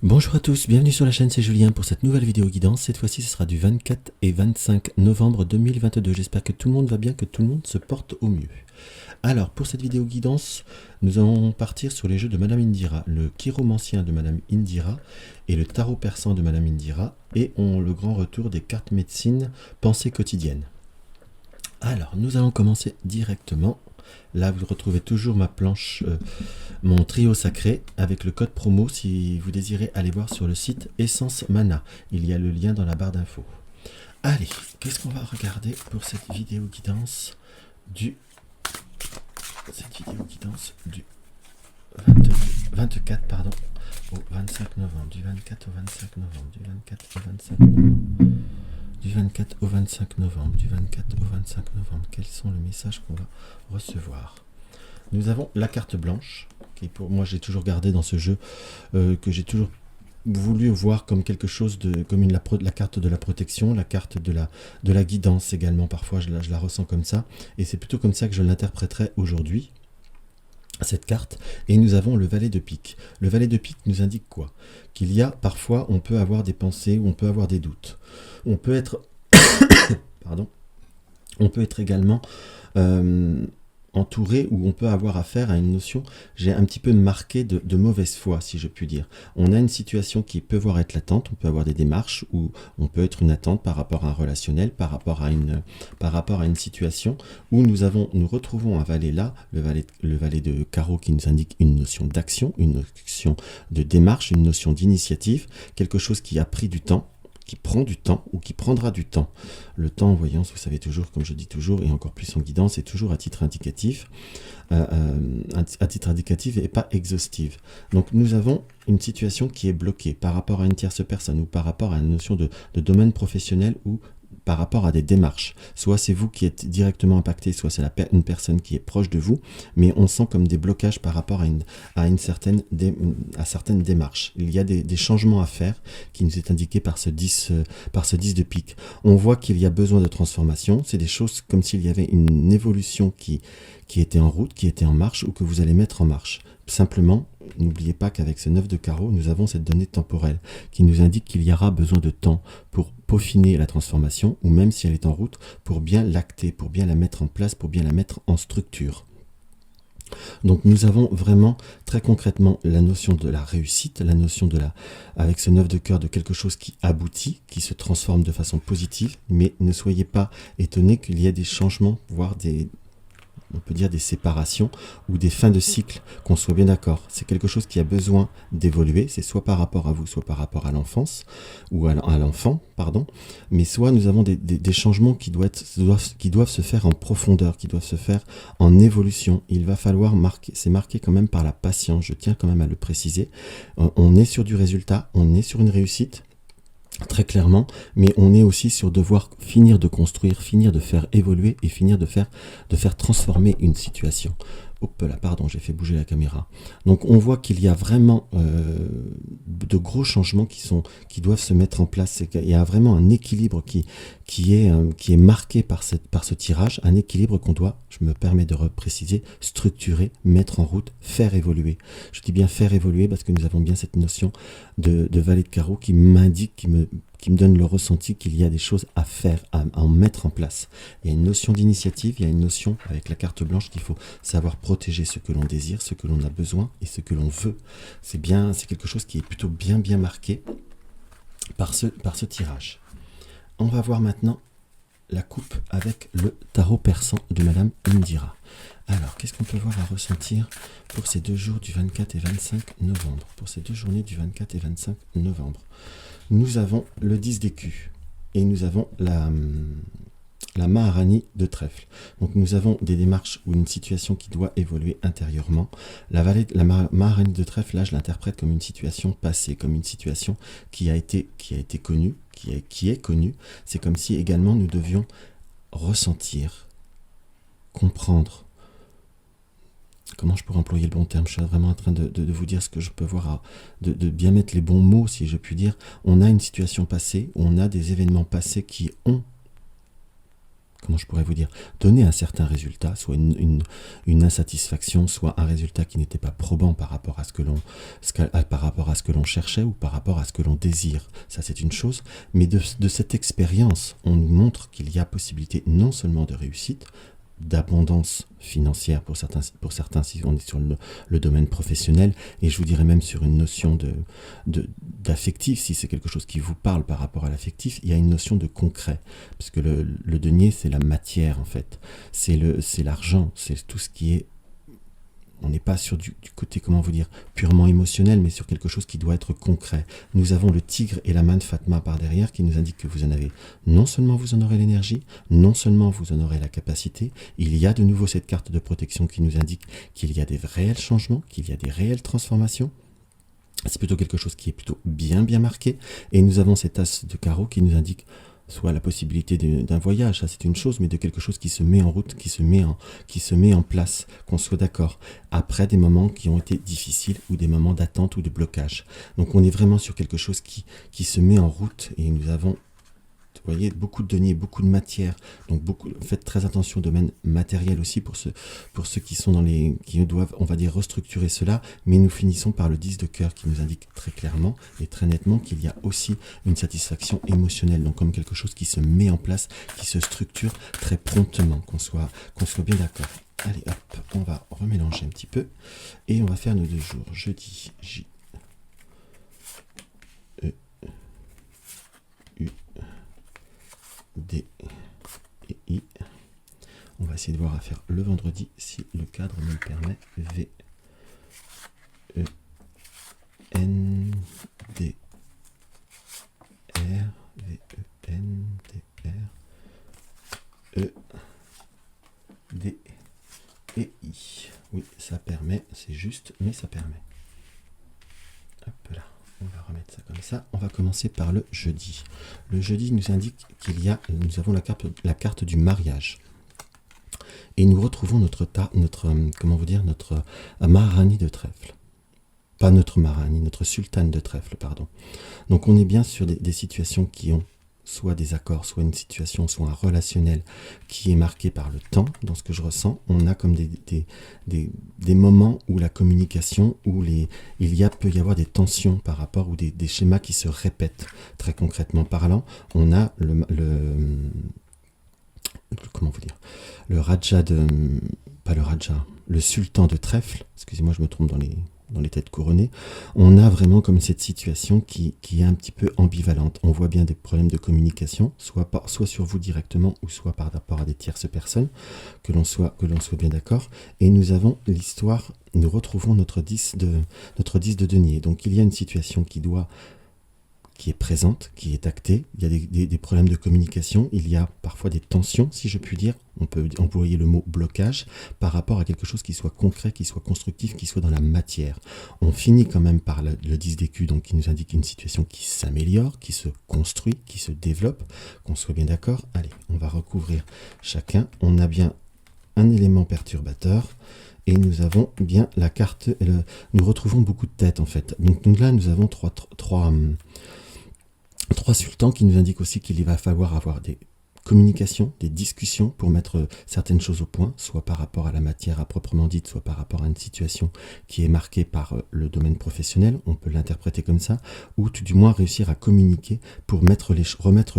Bonjour à tous, bienvenue sur la chaîne, c'est Julien pour cette nouvelle vidéo guidance. Cette fois-ci, ce sera du 24 et 25 novembre 2022. J'espère que tout le monde va bien, que tout le monde se porte au mieux. Alors, pour cette vidéo guidance, nous allons partir sur les jeux de Madame Indira, le chiromancien de Madame Indira et le tarot persan de Madame Indira, et le grand retour des cartes médecine pensée quotidienne. Alors, nous allons commencer directement. Là, vous retrouvez toujours ma planche, mon trio sacré, avec le code promo si vous désirez aller voir sur le site Essence Mana. Il y a le lien dans la barre d'infos. Allez, qu'est-ce qu'on va regarder pour cette vidéo guidance du 24 pardon, au 25 novembre, du 24 au 25 novembre, du 24 au 25 novembre. Du 24 au 25 novembre, du 24 au 25 novembre, quels sont les messages qu'on va recevoir? Nous avons la carte blanche, qui pour moi j'ai toujours gardé dans ce jeu, que j'ai toujours voulu voir comme quelque chose de, comme la carte de la protection, la carte de la guidance également, parfois je la ressens comme ça, et c'est plutôt comme ça que je l'interpréterai aujourd'hui, cette carte. Et nous avons le valet de pique. Le valet de pique nous indique quoi? Qu'il y a parfois, on peut avoir des pensées, ou on peut avoir des doutes. On peut être, pardon, on peut être également entouré, ou on peut avoir affaire à une notion, j'ai un petit peu marqué de mauvaise foi, si je puis dire. On a une situation qui peut voir être latente, on peut avoir des démarches, ou on peut être une attente par rapport à un relationnel, par rapport à une situation, où nous retrouvons un valet là, le valet de carreau qui nous indique une notion d'action, une notion de démarche, une notion d'initiative, quelque chose qui a pris du temps, qui prend du temps ou qui prendra du temps. Le temps en voyance, vous savez toujours, comme je dis toujours, et encore plus en guidance, c'est toujours à titre indicatif, et pas exhaustive. Donc nous avons une situation qui est bloquée par rapport à une tierce personne, ou par rapport à une notion de domaine professionnel, ou par rapport à des démarches. Soit c'est vous qui êtes directement impacté, soit c'est une personne qui est proche de vous, mais on sent comme des blocages par rapport à certaines démarches. Il y a des changements à faire qui nous est indiqué par ce 10 de pique. On voit qu'il y a besoin de transformation, c'est des choses comme s'il y avait une évolution qui était en route, qui était en marche, ou que vous allez mettre en marche. Simplement, n'oubliez pas qu'avec ce 9 de carreau, nous avons cette donnée temporelle qui nous indique qu'il y aura besoin de temps pour peaufiner la transformation, ou même si elle est en route, pour bien l'acter, pour bien la mettre en place, pour bien la mettre en structure. Donc nous avons vraiment très concrètement la notion de la réussite, la notion avec ce 9 de cœur, de quelque chose qui aboutit, qui se transforme de façon positive, mais ne soyez pas étonnés qu'il y ait des changements, voire on peut dire des séparations ou des fins de cycle, qu'on soit bien d'accord. C'est quelque chose qui a besoin d'évoluer, c'est soit par rapport à vous, soit par rapport à l'enfance, ou à l'enfant, pardon, mais soit nous avons des changements qui doivent se faire en profondeur, qui doivent se faire en évolution. Il va falloir c'est marqué quand même par la patience, je tiens quand même à le préciser. On est sur du résultat, on est sur une réussite, très clairement, mais on est aussi sur devoir finir de construire, finir de faire évoluer et finir de faire transformer une situation. Hop là, pardon, j'ai fait bouger la caméra. Donc on voit qu'il y a vraiment de gros changements qui doivent se mettre en place. Il y a vraiment un équilibre qui est marqué par ce tirage, un équilibre qu'on doit, je me permets de repréciser, structurer, mettre en route, faire évoluer. Je dis bien faire évoluer parce que nous avons bien cette notion de valet de carreau qui m'indique, qui me donne le ressenti qu'il y a des choses à faire, à en mettre en place. Il y a une notion d'initiative, il y a une notion avec la carte blanche qu'il faut savoir protéger ce que l'on désire, ce que l'on a besoin et ce que l'on veut. C'est quelque chose qui est plutôt bien marqué par ce tirage. On va voir maintenant la coupe avec le tarot persan de Madame Indira. Alors, qu'est-ce qu'on peut voir à ressentir pour ces 2 jours du 24 et 25 novembre? Pour ces 2 journées du 24 et 25 novembre. Nous avons le 10 d'écus et nous avons la Maharani de trèfle. Donc nous avons des démarches ou une situation qui doit évoluer intérieurement. La Maharani de trèfle, là je l'interprète comme une situation passée, comme une situation qui a été connue, qui est connue. C'est comme si également nous devions ressentir, comprendre. Comment je pourrais employer le bon terme? Je suis vraiment en train de vous dire ce que je peux voir, de bien mettre les bons mots, si je puis dire. On a une situation passée, on a des événements passés qui ont comment je pourrais vous dire, donner un certain résultat, soit une insatisfaction, soit un résultat qui n'était pas probant par rapport à ce que l'on cherchait ou par rapport à ce que l'on désire. Ça, c'est une chose. Mais de cette expérience, on nous montre qu'il y a possibilité non seulement de réussite, d'abondance financière pour certains si on est sur le domaine professionnel, et je vous dirais même sur une notion d'affectif, si c'est quelque chose qui vous parle par rapport à l'affectif, il y a une notion de concret, parce que le denier, c'est la matière en fait, c'est l'argent, c'est tout ce qui est. On n'est pas sur du côté, comment vous dire, purement émotionnel, mais sur quelque chose qui doit être concret. Nous avons le tigre et la main de Fatma par derrière qui nous indique que vous en avez, non seulement vous en aurez l'énergie, non seulement vous en aurez la capacité, il y a de nouveau cette carte de protection qui nous indique qu'il y a des réels changements, qu'il y a des réelles transformations. C'est plutôt quelque chose qui est plutôt bien marqué. Et nous avons cet as de carreau qui nous indique soit la possibilité d'un voyage, ça c'est une chose, mais de quelque chose qui se met en route, qui se met en place, qu'on soit d'accord, après des moments qui ont été difficiles ou des moments d'attente ou de blocage. Donc on est vraiment sur quelque chose qui se met en route, et nous avons, vous voyez, beaucoup de deniers, beaucoup de matière, donc faites très attention au domaine matériel aussi pour ceux qui sont qui doivent, on va dire, restructurer cela, mais nous finissons par le 10 de cœur qui nous indique très clairement et très nettement qu'il y a aussi une satisfaction émotionnelle, donc comme quelque chose qui se met en place, qui se structure très promptement, qu'on soit bien d'accord. Allez hop, on va remélanger un petit peu et on va faire nos 2 jours, jeudi, J, E, U, D et I. On va essayer de voir à faire le vendredi si le cadre me le permet. V, E, N, D, R, V, E, N, D, R, E, D et I. Oui, ça permet, c'est juste, mais ça permet. Hop là. On va remettre ça comme ça. On va commencer par le jeudi. Le jeudi nous indique nous avons la carte du mariage. Et nous retrouvons notre Maharani de trèfle. Pas notre Maharani, notre sultane de trèfle, pardon. Donc on est bien sur des situations qui ont soit des accords, soit une situation, soit un relationnel qui est marqué par le temps, dans ce que je ressens. On a comme des moments où la communication, où peut y avoir des tensions par rapport, ou des schémas qui se répètent. Très concrètement parlant, on a comment vous dire, le Raja pas le Raja, le sultan de trèfle, excusez-moi, je me trompe dans les têtes couronnées. On a vraiment comme cette situation qui est un petit peu ambivalente. On voit bien des problèmes de communication, soit sur vous directement, ou soit par rapport à des tierces personnes, que l'on soit bien d'accord. Et nous avons l'histoire, nous retrouvons notre 10 de denier. Donc il y a une situation qui est présente, qui est actée. Il y a des problèmes de communication, il y a parfois des tensions, si je puis dire. On peut employer le mot blocage par rapport à quelque chose qui soit concret, qui soit constructif, qui soit dans la matière. On finit quand même par le 10 d'écus, donc qui nous indique une situation qui s'améliore, qui se construit, qui se développe, qu'on soit bien d'accord. Allez, on va recouvrir chacun. On a bien un élément perturbateur. Et nous avons bien la carte, nous retrouvons beaucoup de têtes en fait. Donc là, nous avons trois sultans qui nous indiquent aussi qu'il va falloir avoir des communication, des discussions pour mettre certaines choses au point, soit par rapport à la matière à proprement dite, soit par rapport à une situation qui est marquée par le domaine professionnel, on peut l'interpréter comme ça, ou tout du moins réussir à communiquer pour remettre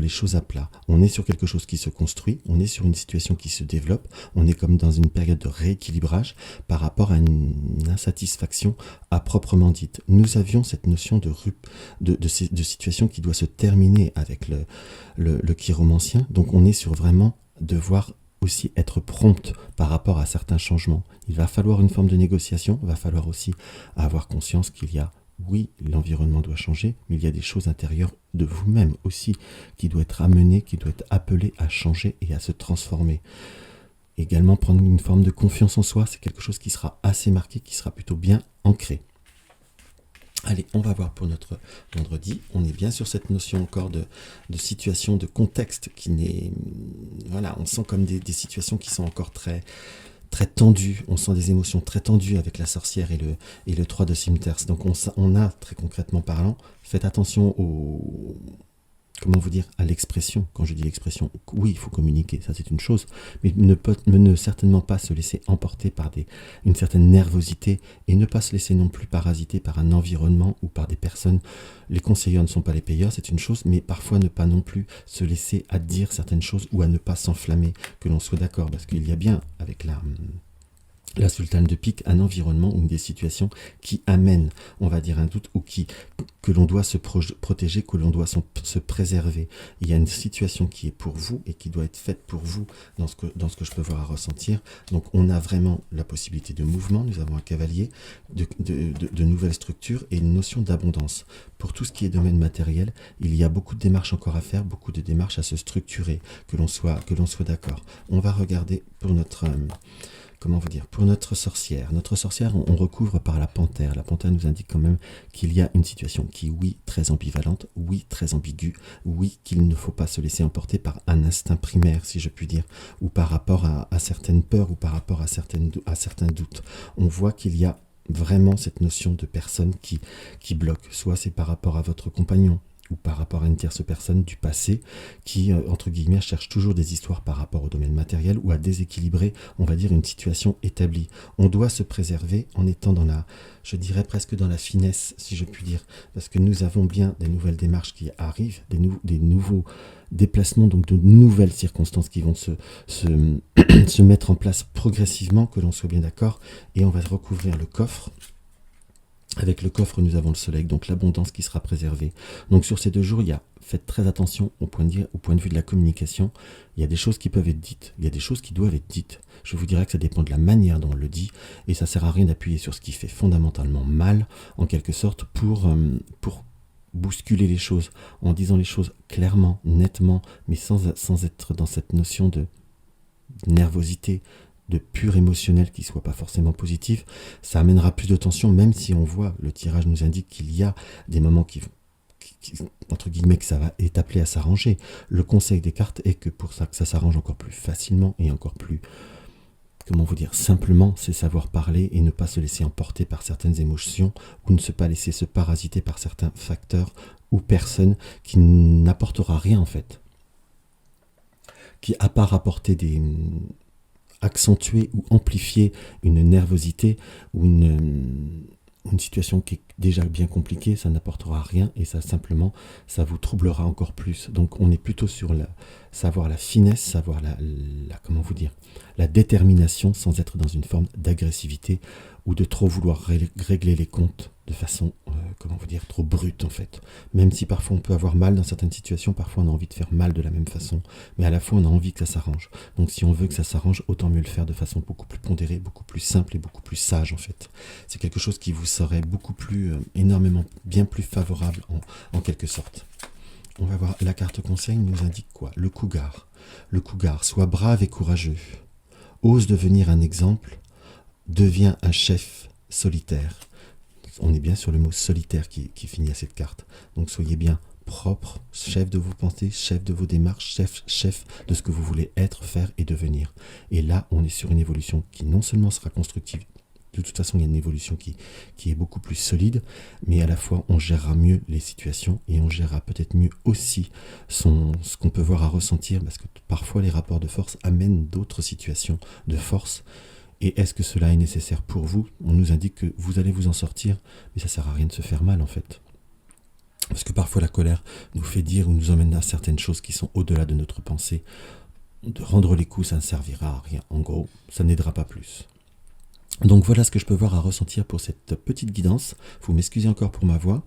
les choses à plat. On est sur quelque chose qui se construit, on est sur une situation qui se développe, on est comme dans une période de rééquilibrage par rapport à une insatisfaction à proprement dite. Nous avions cette notion de situation qui doit se terminer avec le chiromancien, donc on est sur vraiment devoir aussi être prompte par rapport à certains changements. Il va falloir une forme de négociation, il va falloir aussi avoir conscience qu'il y a, oui, l'environnement doit changer, mais il y a des choses intérieures de vous-même aussi qui doivent être amenées, qui doivent être appelées à changer et à se transformer. Également prendre une forme de confiance en soi, c'est quelque chose qui sera assez marqué, qui sera plutôt bien ancré. Allez, on va voir pour notre vendredi. On est bien sur cette notion encore de situation, de contexte qui n'est... Voilà, on sent comme des situations qui sont encore très, très tendues. On sent des émotions très tendues avec la sorcière et le 3 de cimeters. Donc on a, très concrètement parlant, faites attention comment vous dire, à l'expression. Quand je dis l'expression, oui, il faut communiquer, ça c'est une chose, mais ne certainement pas se laisser emporter par une certaine nervosité et ne pas se laisser non plus parasiter par un environnement ou par des personnes. Les conseillers ne sont pas les payeurs, c'est une chose, mais parfois ne pas non plus se laisser à dire certaines choses ou à ne pas s'enflammer, que l'on soit d'accord, parce qu'il y a bien avec la sultane de pique, un environnement ou des situations qui amènent, on va dire, un doute ou que l'on doit se protéger, que l'on doit se préserver. Il y a une situation qui est pour vous et qui doit être faite pour vous dans ce que je peux voir à ressentir. Donc on a vraiment la possibilité de mouvement, nous avons un cavalier, de nouvelles structures et une notion d'abondance. Pour tout ce qui est domaine matériel, il y a beaucoup de démarches encore à faire, beaucoup de démarches à se structurer, que l'on soit d'accord. On va regarder pour notre... comment vous dire, pour notre sorcière. Notre sorcière, on recouvre par la panthère. La panthère nous indique quand même qu'il y a une situation qui, oui, très ambivalente, oui, très ambiguë, oui, qu'il ne faut pas se laisser emporter par un instinct primaire, si je puis dire, ou par rapport à certaines peurs, ou par rapport à certains doutes. On voit qu'il y a vraiment cette notion de personne qui bloque. Soit c'est par rapport à votre compagnon, ou par rapport à une tierce personne du passé qui, entre guillemets, cherche toujours des histoires par rapport au domaine matériel ou à déséquilibrer, on va dire, une situation établie. On doit se préserver en étant je dirais presque dans la finesse, si je puis dire, parce que nous avons bien des nouvelles démarches qui arrivent, des nouveaux déplacements, donc de nouvelles circonstances qui vont se mettre en place progressivement, que l'on soit bien d'accord, et on va recouvrir le coffre. Avec le coffre, nous avons le soleil, donc l'abondance qui sera préservée. Donc sur ces 2 jours, faites très attention au point de vue de la communication. Il y a des choses qui peuvent être dites, il y a des choses qui doivent être dites. Je vous dirais que ça dépend de la manière dont on le dit, et ça ne sert à rien d'appuyer sur ce qui fait fondamentalement mal, en quelque sorte, pour bousculer les choses, en disant les choses clairement, nettement, mais sans être dans cette notion de nervosité, de pur émotionnel qui ne soit pas forcément positif. Ça amènera plus de tension, même si on voit, le tirage nous indique qu'il y a des moments qui entre guillemets, que ça va être appelé à s'arranger. Le conseil des cartes est que pour ça, que ça s'arrange encore plus facilement et encore plus, comment vous dire, simplement, c'est savoir parler et ne pas se laisser emporter par certaines émotions ou ne pas laisser se parasiter par certains facteurs ou personnes qui n'apportera rien en fait. Qui, à part apporter accentuer ou amplifier une nervosité ou une situation qui est déjà bien compliquée, ça n'apportera rien et ça simplement, ça vous troublera encore plus. Donc on est plutôt sur savoir la finesse, savoir comment vous dire, la détermination sans être dans une forme d'agressivité ou de trop vouloir régler les comptes de façon, comment vous dire, trop brute en fait. Même si parfois on peut avoir mal dans certaines situations, parfois on a envie de faire mal de la même façon, mais à la fois on a envie que ça s'arrange. Donc si on veut que ça s'arrange, autant mieux le faire de façon beaucoup plus pondérée, beaucoup plus simple et beaucoup plus sage en fait. C'est quelque chose qui vous serait beaucoup plus, énormément, bien plus favorable en quelque sorte. On va voir, la carte conseil nous indique quoi? Le cougar. Le cougar, sois brave et courageux. Ose devenir un exemple. Deviens un chef solitaire. On est bien sur le mot solitaire qui finit à cette carte. Donc soyez bien propre, chef de vos pensées, chef de vos démarches, chef de ce que vous voulez être, faire et devenir. Et là, on est sur une évolution qui non seulement sera constructive, de toute façon, il y a une évolution qui est beaucoup plus solide, mais à la fois, on gérera mieux les situations et on gérera peut-être mieux aussi ce qu'on peut voir à ressentir, parce que parfois, les rapports de force amènent d'autres situations de force. Et est-ce que cela est nécessaire pour vous? On nous indique que vous allez vous en sortir, mais ça ne sert à rien de se faire mal, en fait. Parce que parfois, la colère nous fait dire ou nous emmène à certaines choses qui sont au-delà de notre pensée. De rendre les coups, ça ne servira à rien. En gros, ça n'aidera pas plus. Donc voilà ce que je peux voir à ressentir pour cette petite guidance. Vous m'excusez encore pour ma voix.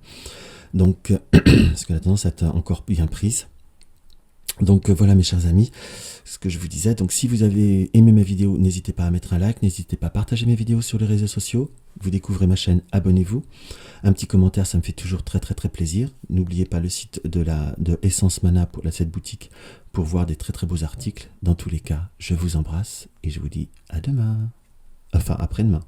Donc, parce qu'elle a tendance à être encore bien prise. Donc voilà mes chers amis, ce que je vous disais. Donc si vous avez aimé ma vidéo, n'hésitez pas à mettre un like, n'hésitez pas à partager mes vidéos sur les réseaux sociaux. Vous découvrez ma chaîne, abonnez-vous. Un petit commentaire, ça me fait toujours très très très plaisir. N'oubliez pas le site de Essence Mana pour cette boutique pour voir des très très beaux articles. Dans tous les cas, je vous embrasse et je vous dis à demain. Enfin, après-demain.